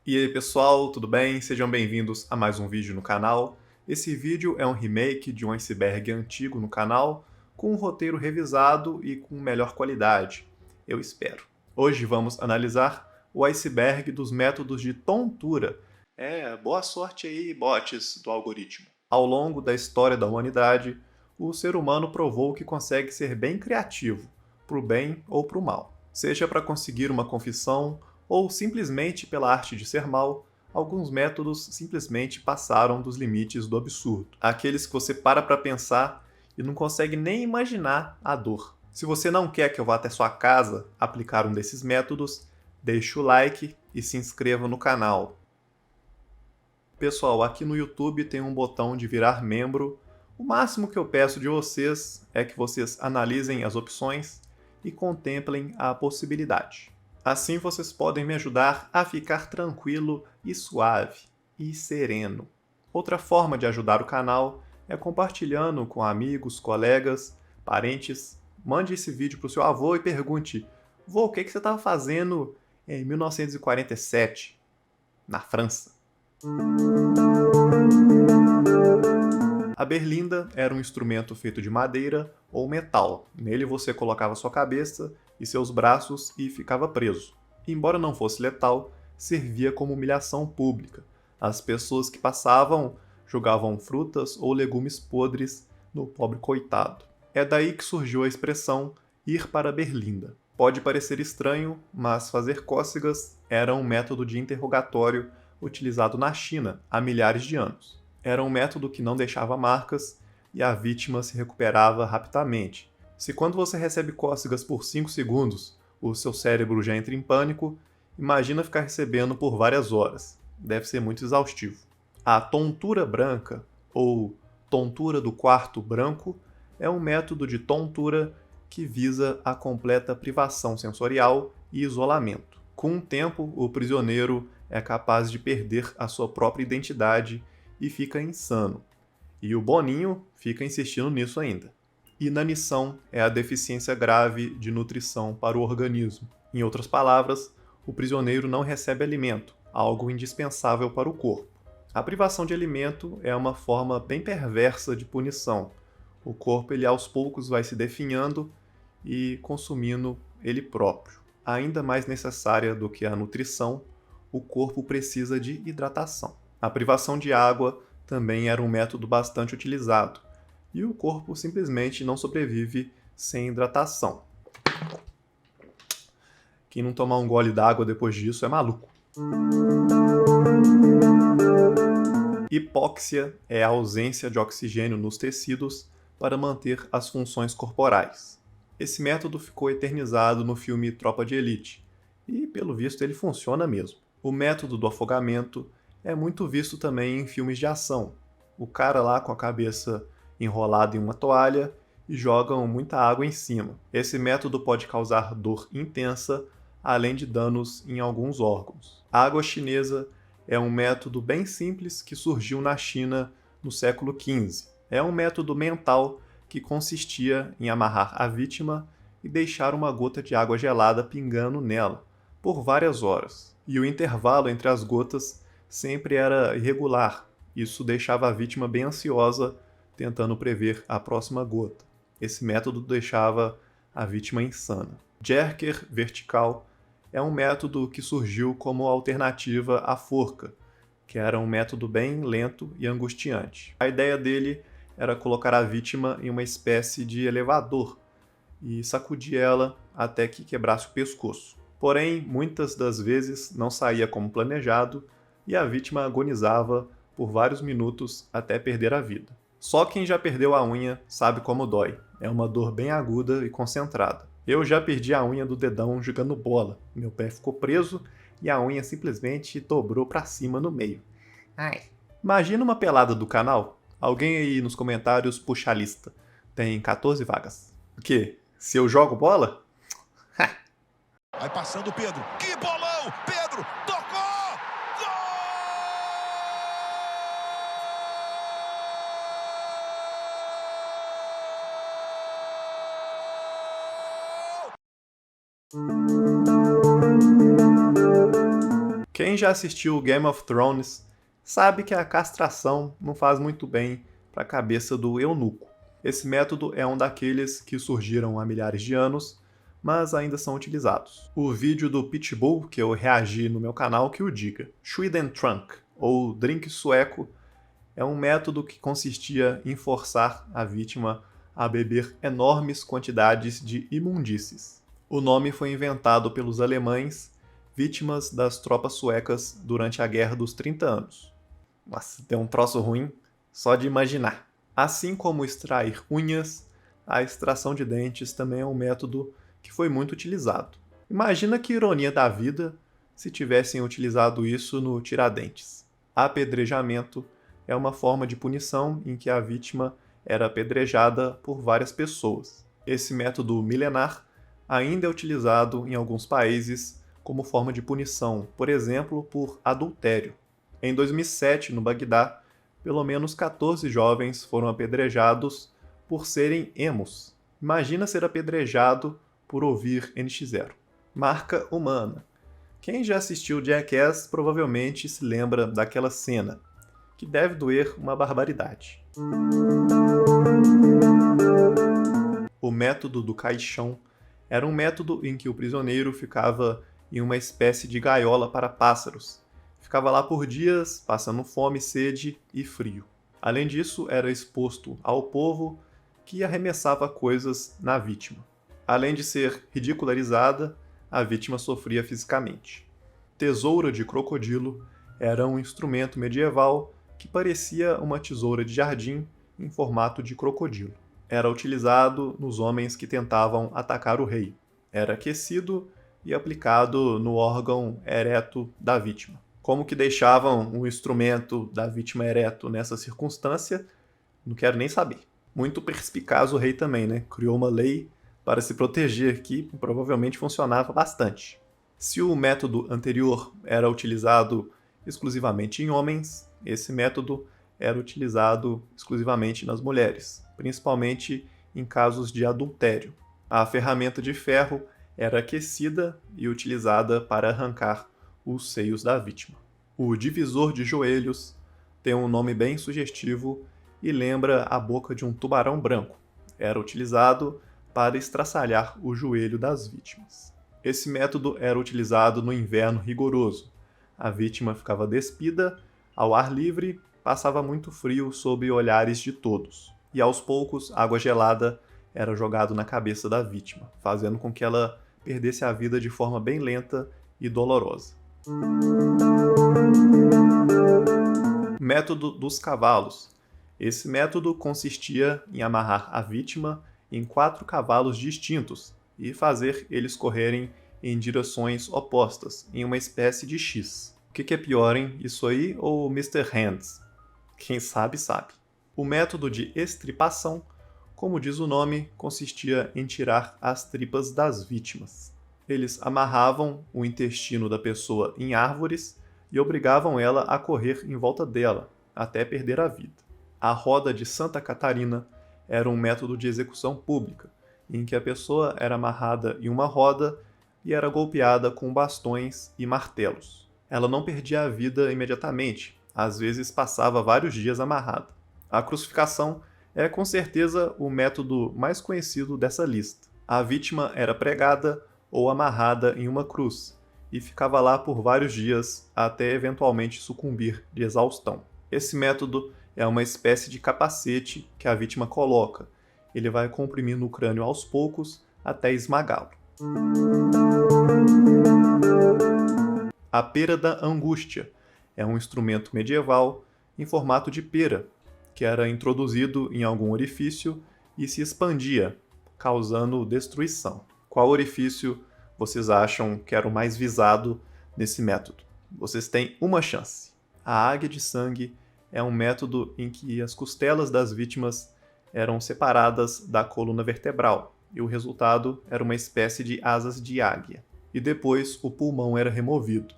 E aí pessoal, tudo bem? Sejam bem-vindos a mais um vídeo no canal. Esse vídeo é um remake de um iceberg antigo no canal, com um roteiro revisado e com melhor qualidade, eu espero. Hoje vamos analisar o iceberg dos métodos de tontura. Boa sorte aí, bots do algoritmo. Ao longo da história da humanidade, o ser humano provou que consegue ser bem criativo, pro bem ou pro mal. Seja para conseguir uma confissão ou simplesmente pela arte de ser mal, alguns métodos simplesmente passaram dos limites do absurdo. Aqueles que você para pensar e não consegue nem imaginar a dor. Se você não quer que eu vá até sua casa aplicar um desses métodos, deixe o like e se inscreva no canal. Pessoal, aqui no YouTube tem um botão de virar membro. O máximo que eu peço de vocês é que vocês analisem as opções e contemplem a possibilidade. Assim vocês podem me ajudar a ficar tranquilo e suave e sereno. Outra forma de ajudar o canal é compartilhando com amigos, colegas, parentes. Mande esse vídeo para o seu avô e pergunte: vô, o que você estava fazendo em 1947, na França? A berlinda era um instrumento feito de madeira ou metal. Nele você colocava sua cabeça e seus braços e ficava preso. Embora não fosse letal, servia como humilhação pública. As pessoas que passavam jogavam frutas ou legumes podres no pobre coitado. É daí que surgiu a expressão ir para a berlinda. Pode parecer estranho, mas fazer cócegas era um método de interrogatório utilizado na China há milhares de anos. Era um método que não deixava marcas e a vítima se recuperava rapidamente. Se quando você recebe cócegas por 5 segundos, o seu cérebro já entra em pânico, imagina ficar recebendo por várias horas. Deve ser muito exaustivo. A tontura branca, ou tontura do quarto branco, é um método de tontura que visa a completa privação sensorial e isolamento. Com o tempo, o prisioneiro é capaz de perder a sua própria identidade e fica insano. E o Boninho fica insistindo nisso ainda. Inanição é a deficiência grave de nutrição para o organismo. Em outras palavras, o prisioneiro não recebe alimento, algo indispensável para o corpo. A privação de alimento é uma forma bem perversa de punição. O corpo ele aos poucos vai se definhando e consumindo ele próprio. Ainda mais necessária do que a nutrição, o corpo precisa de hidratação. A privação de água também era um método bastante utilizado, e o corpo simplesmente não sobrevive sem hidratação. Quem não tomar um gole d'água depois disso é maluco. Hipóxia é a ausência de oxigênio nos tecidos para manter as funções corporais. Esse método ficou eternizado no filme Tropa de Elite, e pelo visto ele funciona mesmo. O método do afogamento é muito visto também em filmes de ação. O cara lá com a cabeça enrolada em uma toalha e jogam muita água em cima. Esse método pode causar dor intensa, além de danos em alguns órgãos. A água chinesa é um método bem simples que surgiu na China no século XV. É um método mental que consistia em amarrar a vítima e deixar uma gota de água gelada pingando nela por várias horas. E o intervalo entre as gotas sempre era irregular. Isso deixava a vítima bem ansiosa, tentando prever a próxima gota. Esse método deixava a vítima insana. Jerker vertical é um método que surgiu como alternativa à forca, que era um método bem lento e angustiante. A ideia dele era colocar a vítima em uma espécie de elevador e sacudir ela até que quebrasse o pescoço. Porém, muitas das vezes não saía como planejado e a vítima agonizava por vários minutos até perder a vida. Só quem já perdeu a unha sabe como dói. É uma dor bem aguda e concentrada. Eu já perdi a unha do dedão jogando bola. Meu pé ficou preso e a unha simplesmente dobrou pra cima no meio. Ai. Imagina uma pelada do canal. Alguém aí nos comentários puxa a lista. Tem 14 vagas. O quê? Se eu jogo bola? Vai passando o Pedro. Que bolão! Pedro tocou! Quem já assistiu Game of Thrones sabe que a castração não faz muito bem para a cabeça do eunuco. Esse método é um daqueles que surgiram há milhares de anos, mas ainda são utilizados. O vídeo do Pitbull, que eu reagi no meu canal, que o diga. Schwedentrunk, ou drink sueco, é um método que consistia em forçar a vítima a beber enormes quantidades de imundícies. O nome foi inventado pelos alemães, vítimas das tropas suecas durante a Guerra dos 30 Anos. Nossa, deu um troço ruim só de imaginar. Assim como extrair unhas, a extração de dentes também é um método que foi muito utilizado. Imagina que ironia da vida se tivessem utilizado isso no Tiradentes. Apedrejamento é uma forma de punição em que a vítima era apedrejada por várias pessoas. Esse método milenar ainda é utilizado em alguns países como forma de punição, por exemplo, por adultério. Em 2007, no Bagdá, pelo menos 14 jovens foram apedrejados por serem emos. Imagina ser apedrejado por ouvir NX0. Marca humana. Quem já assistiu Jackass provavelmente se lembra daquela cena, que deve doer uma barbaridade. O método do caixão era um método em que o prisioneiro ficava em uma espécie de gaiola para pássaros. Ficava lá por dias, passando fome, sede e frio. Além disso, era exposto ao povo que arremessava coisas na vítima. Além de ser ridicularizada, a vítima sofria fisicamente. Tesoura de crocodilo era um instrumento medieval que parecia uma tesoura de jardim em formato de crocodilo. Era utilizado nos homens que tentavam atacar o rei. Era aquecido e aplicado no órgão ereto da vítima. Como que deixavam o instrumento da vítima ereto nessa circunstância, não quero nem saber. Muito perspicaz o rei também, né? Criou uma lei para se proteger que provavelmente funcionava bastante. Se o método anterior era utilizado exclusivamente em homens, esse método era utilizado exclusivamente nas mulheres, principalmente em casos de adultério. A ferramenta de ferro era aquecida e utilizada para arrancar os seios da vítima. O divisor de joelhos tem um nome bem sugestivo e lembra a boca de um tubarão branco. Era utilizado para estraçalhar o joelho das vítimas. Esse método era utilizado no inverno rigoroso. A vítima ficava despida, ao ar livre, passava muito frio sob olhares de todos. E aos poucos, água gelada era jogada na cabeça da vítima, fazendo com que ela perdesse a vida de forma bem lenta e dolorosa. Método dos cavalos. Esse método consistia em amarrar a vítima em 4 cavalos distintos e fazer eles correrem em direções opostas, em uma espécie de X. O que é pior, hein? Isso aí ou Mr. Hands? Quem sabe, sabe. O método de estripação, como diz o nome, consistia em tirar as tripas das vítimas. Eles amarravam o intestino da pessoa em árvores e obrigavam ela a correr em volta dela, até perder a vida. A roda de Santa Catarina era um método de execução pública, em que a pessoa era amarrada em uma roda e era golpeada com bastões e martelos. Ela não perdia a vida imediatamente, às vezes passava vários dias amarrada. A crucificação é com certeza o método mais conhecido dessa lista. A vítima era pregada ou amarrada em uma cruz e ficava lá por vários dias até eventualmente sucumbir de exaustão. Esse método é uma espécie de capacete que a vítima coloca. Ele vai comprimindo o crânio aos poucos até esmagá-lo. A pera da angústia é um instrumento medieval em formato de pera, que era introduzido em algum orifício e se expandia, causando destruição. Qual orifício vocês acham que era o mais visado nesse método? Vocês têm uma chance. A águia de sangue é um método em que as costelas das vítimas eram separadas da coluna vertebral, e o resultado era uma espécie de asas de águia. E depois o pulmão era removido,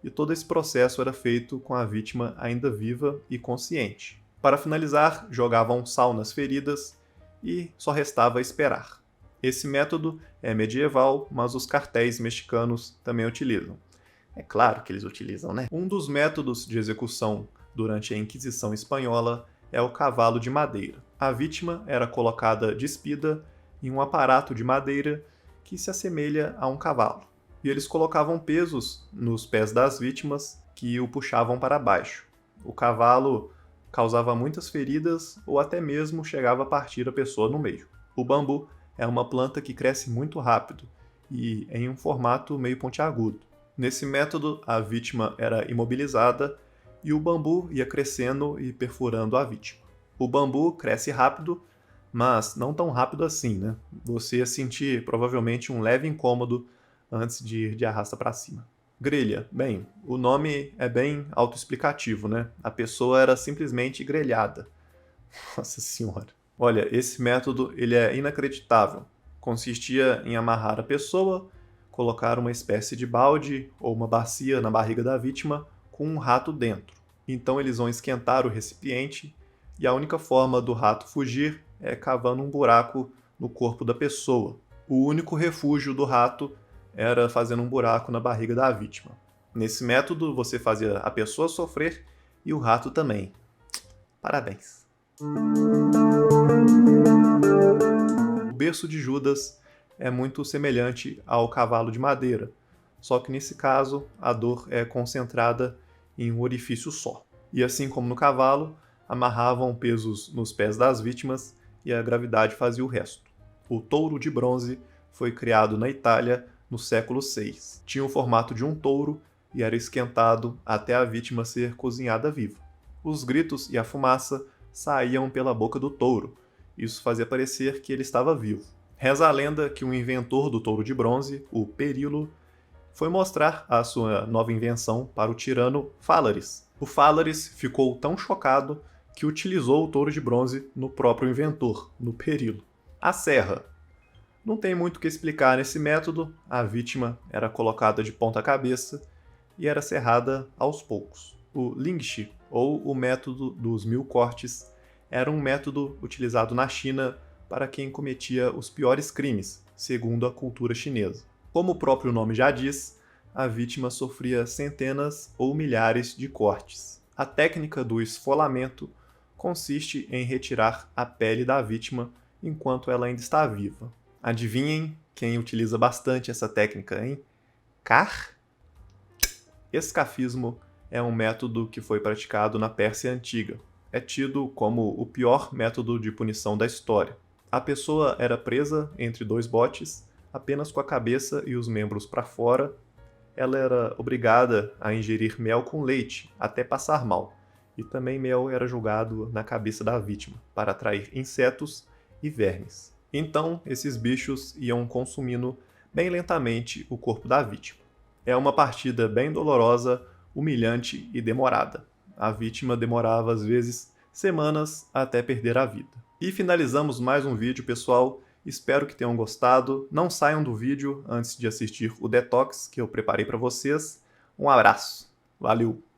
e todo esse processo era feito com a vítima ainda viva e consciente. Para finalizar, jogavam sal nas feridas e só restava esperar. Esse método é medieval, mas os cartéis mexicanos também utilizam. É claro que eles utilizam, né? Um dos métodos de execução durante a Inquisição Espanhola é o cavalo de madeira. A vítima era colocada despida em um aparato de madeira que se assemelha a um cavalo. E eles colocavam pesos nos pés das vítimas que o puxavam para baixo. O cavalo causava muitas feridas ou até mesmo chegava a partir a pessoa no meio. O bambu é uma planta que cresce muito rápido e em um formato meio pontiagudo. Nesse método, a vítima era imobilizada e o bambu ia crescendo e perfurando a vítima. O bambu cresce rápido, mas não tão rápido assim, né? Você ia sentir provavelmente um leve incômodo antes de ir de arrasta para cima. Grelha. Bem, o nome é bem autoexplicativo, né? A pessoa era simplesmente grelhada. Nossa senhora. Olha, esse método ele é inacreditável. Consistia em amarrar a pessoa, colocar uma espécie de balde ou uma bacia na barriga da vítima com um rato dentro. Então eles vão esquentar o recipiente e a única forma do rato fugir é cavando um buraco no corpo da pessoa. O único refúgio do rato era fazendo um buraco na barriga da vítima. Nesse método, você fazia a pessoa sofrer e o rato também. Parabéns! O berço de Judas é muito semelhante ao cavalo de madeira, só que nesse caso a dor é concentrada em um orifício só. E assim como no cavalo, amarravam pesos nos pés das vítimas e a gravidade fazia o resto. O touro de bronze foi criado na Itália no século VI. Tinha o formato de um touro e era esquentado até a vítima ser cozinhada viva. Os gritos e a fumaça saíam pela boca do touro. Isso fazia parecer que ele estava vivo. Reza a lenda que o inventor do touro de bronze, o Perillo, foi mostrar a sua nova invenção para o tirano Fálaris. O Fálaris ficou tão chocado que utilizou o touro de bronze no próprio inventor, no Perillo. A serra. Não tem muito o que explicar nesse método, a vítima era colocada de ponta cabeça e era serrada aos poucos. O Lingxi, ou o método dos 1000 cortes, era um método utilizado na China para quem cometia os piores crimes, segundo a cultura chinesa. Como o próprio nome já diz, a vítima sofria centenas ou milhares de cortes. A técnica do esfolamento consiste em retirar a pele da vítima enquanto ela ainda está viva. Adivinhem quem utiliza bastante essa técnica, hein? Escafismo é um método que foi praticado na Pérsia Antiga. É tido como o pior método de punição da história. A pessoa era presa entre dois botes, apenas com a cabeça e os membros para fora. Ela era obrigada a ingerir mel com leite até passar mal. E também mel era jogado na cabeça da vítima para atrair insetos e vermes. Então, esses bichos iam consumindo bem lentamente o corpo da vítima. É uma partida bem dolorosa, humilhante e demorada. A vítima demorava, às vezes, semanas até perder a vida. E finalizamos mais um vídeo, pessoal. Espero que tenham gostado. Não saiam do vídeo antes de assistir o Detox que eu preparei para vocês. Um abraço. Valeu!